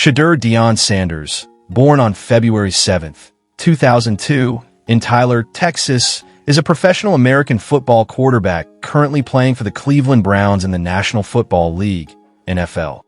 Shedeur Deion Sanders, born on February 7, 2002, in Tyler, Texas, is a professional American football quarterback currently playing for the Cleveland Browns in the National Football League, NFL.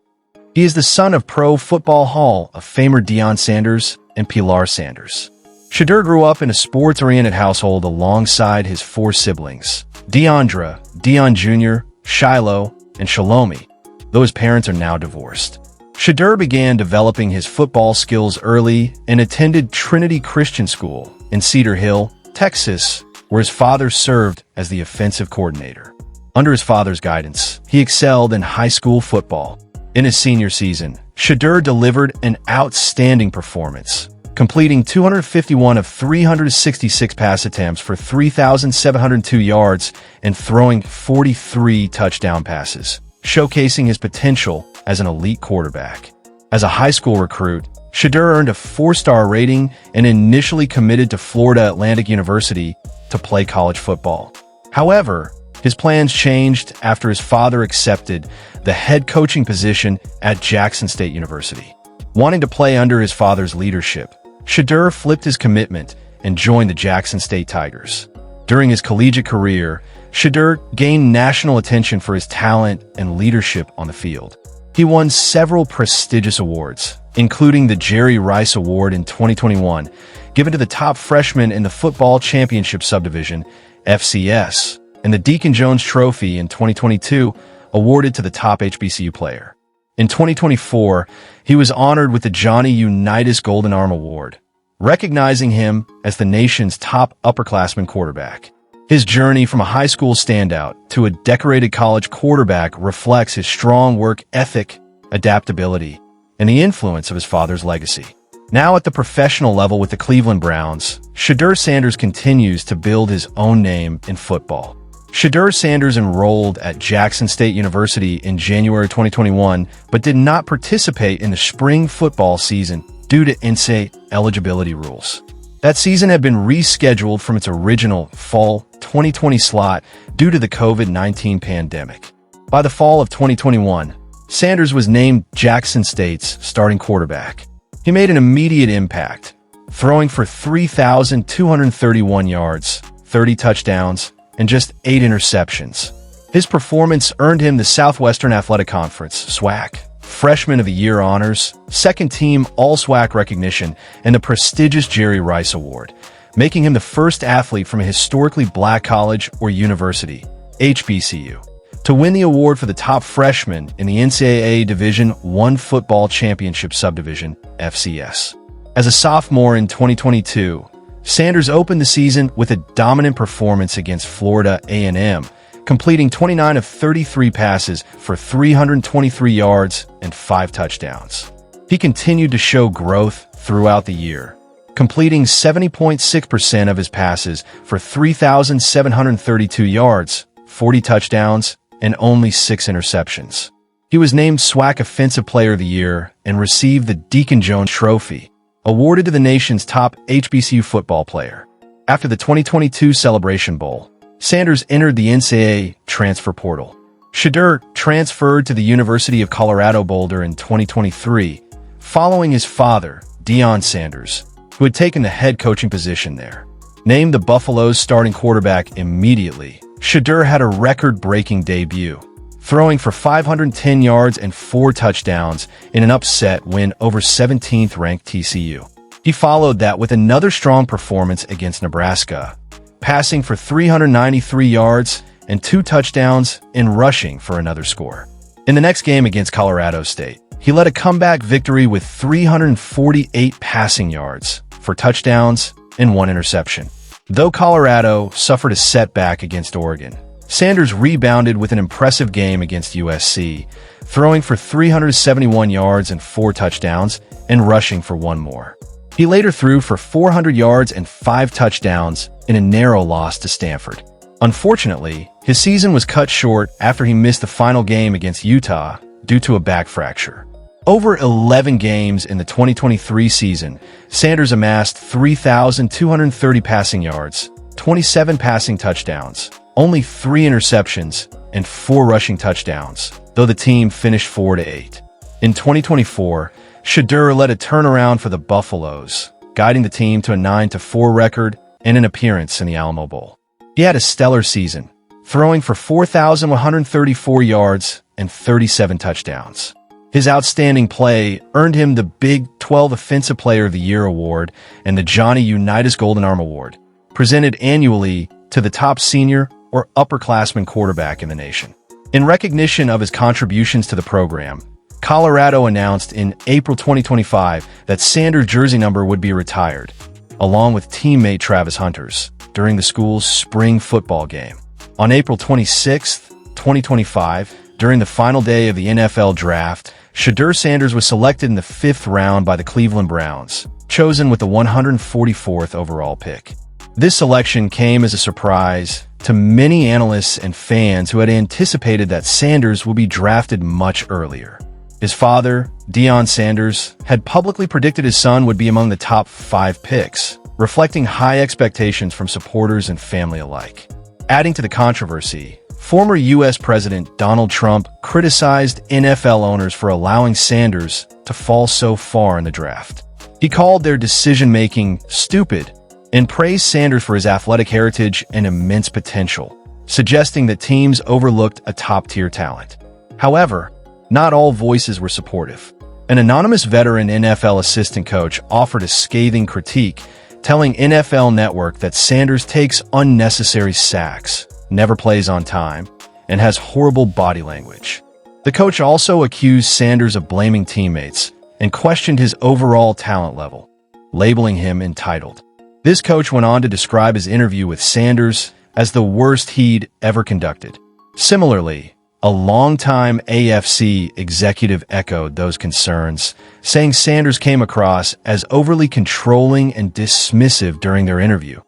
He is the son of Pro Football Hall of Famer Deion Sanders and Pilar Sanders. Shedeur grew up in a sports-oriented household alongside his four siblings, Deandra, Deion Jr., Shiloh, and Shalomi, though his parents are now divorced. Shedeur began developing his football skills early and attended Trinity Christian School in Cedar Hill, Texas, where his father served as the offensive coordinator. Under his father's guidance, he excelled in high school football. In his senior season, Shedeur delivered an outstanding performance, completing 251 of 366 pass attempts for 3,702 yards and throwing 43 touchdown passes, showcasing his potential as an elite quarterback. As a high school recruit, Shedeur earned a 4-star rating and initially committed to Florida Atlantic University to play college football. However, his plans changed after his father accepted the head coaching position at Jackson State University. Wanting to play under his father's leadership, Shedeur flipped his commitment and joined the Jackson State Tigers. During his collegiate career, Shedeur gained national attention for his talent and leadership on the field. He won several prestigious awards, including the Jerry Rice Award in 2021, given to the top freshman in the Football Championship Subdivision, FCS, and the Deacon Jones Trophy in 2022, awarded to the top HBCU player. In 2024, he was honored with the Johnny Unitas Golden Arm Award, recognizing him as the nation's top upperclassman quarterback. His journey from a high school standout to a decorated college quarterback reflects his strong work ethic, adaptability, and the influence of his father's legacy. Now at the professional level with the Cleveland Browns, Shedeur Sanders continues to build his own name in football. Shedeur Sanders enrolled at Jackson State University in January 2021, but did not participate in the spring football season due to NCAA eligibility rules. That season had been rescheduled from its original fall 2020 slot due to the COVID-19 pandemic. By the fall of 2021, Sanders was named Jackson State's starting quarterback. He made an immediate impact, throwing for 3,231 yards, 30 touchdowns, and just 8 interceptions. His performance earned him the Southwestern Athletic Conference SWAC Freshman of the Year honors, second-team All-SWAC recognition, and the prestigious Jerry Rice Award, making him the first athlete from a historically black college or university, HBCU, to win the award for the top freshman in the NCAA Division I Football Championship Subdivision, FCS. As a sophomore in 2022, Sanders opened the season with a dominant performance against Florida A&M, completing 29 of 33 passes for 323 yards and 5 touchdowns. He continued to show growth throughout the year, completing 70.6% of his passes for 3,732 yards, 40 touchdowns, and only 6 interceptions. He was named SWAC Offensive Player of the Year and received the Deacon Jones Trophy, awarded to the nation's top HBCU football player. After the 2022 Celebration Bowl, Sanders entered the NCAA transfer portal. Shedeur transferred to the University of Colorado Boulder in 2023, following his father, Deion Sanders, who had taken the head coaching position there. Named the Buffalo's starting quarterback immediately, Shedeur had a record-breaking debut, throwing for 510 yards and 4 touchdowns in an upset win over 17th-ranked TCU. He followed that with another strong performance against Nebraska, passing for 393 yards and 2 touchdowns and rushing for another score. In the next game against Colorado State, he led a comeback victory with 348 passing yards, 4 touchdowns, and 1 interception. Though Colorado suffered a setback against Oregon, Sanders rebounded with an impressive game against USC, throwing for 371 yards and 4 touchdowns and rushing for 1 more. He later threw for 400 yards and 5 touchdowns in a narrow loss to Stanford. Unfortunately, his season was cut short after he missed the final game against Utah due to a back fracture. Over 11 games in the 2023 season, Sanders amassed 3,230 passing yards, 27 passing touchdowns, only 3 interceptions, and 4 rushing touchdowns, though the team finished 4-8. In 2024, Shedeur led a turnaround for the Buffaloes, guiding the team to a 9-4 record and an appearance in the Alamo Bowl. He had a stellar season, throwing for 4,134 yards and 37 touchdowns. His outstanding play earned him the Big 12 Offensive Player of the Year award and the Johnny Unitas Golden Arm Award, presented annually to the top senior or upperclassman quarterback in the nation. In recognition of his contributions to the program, Colorado announced in April 2025 that Sanders' jersey number would be retired, along with teammate Travis Hunter's, during the school's spring football game. On April 26, 2025, during the final day of the NFL Draft, Shedeur Sanders was selected in the 5th round by the Cleveland Browns, chosen with the 144th overall pick. This selection came as a surprise to many analysts and fans who had anticipated that Sanders would be drafted much earlier. His father, Deion Sanders, had publicly predicted his son would be among the top 5 picks, reflecting high expectations from supporters and family alike. Adding to the controversy, former U.S. President Donald Trump criticized NFL owners for allowing Sanders to fall so far in the draft. He called their decision-making stupid and praised Sanders for his athletic heritage and immense potential, suggesting that teams overlooked a top-tier talent. However, not all voices were supportive. An anonymous veteran NFL assistant coach offered a scathing critique, telling NFL Network that Sanders takes unnecessary sacks, never plays on time, and has horrible body language. The coach also accused Sanders of blaming teammates and questioned his overall talent level, labeling him entitled. This coach went on to describe his interview with Sanders as the worst he'd ever conducted. Similarly, a longtime AFC executive echoed those concerns, saying Sanders came across as overly controlling and dismissive during their interview,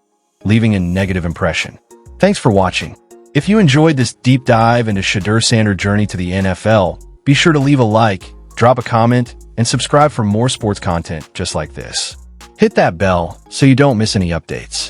leaving a negative impression. Thanks for watching. If you enjoyed this deep dive into Shedeur Sanders' journey to the NFL, be sure to leave a like, drop a comment, and subscribe for more sports content just like this. Hit that bell so you don't miss any updates.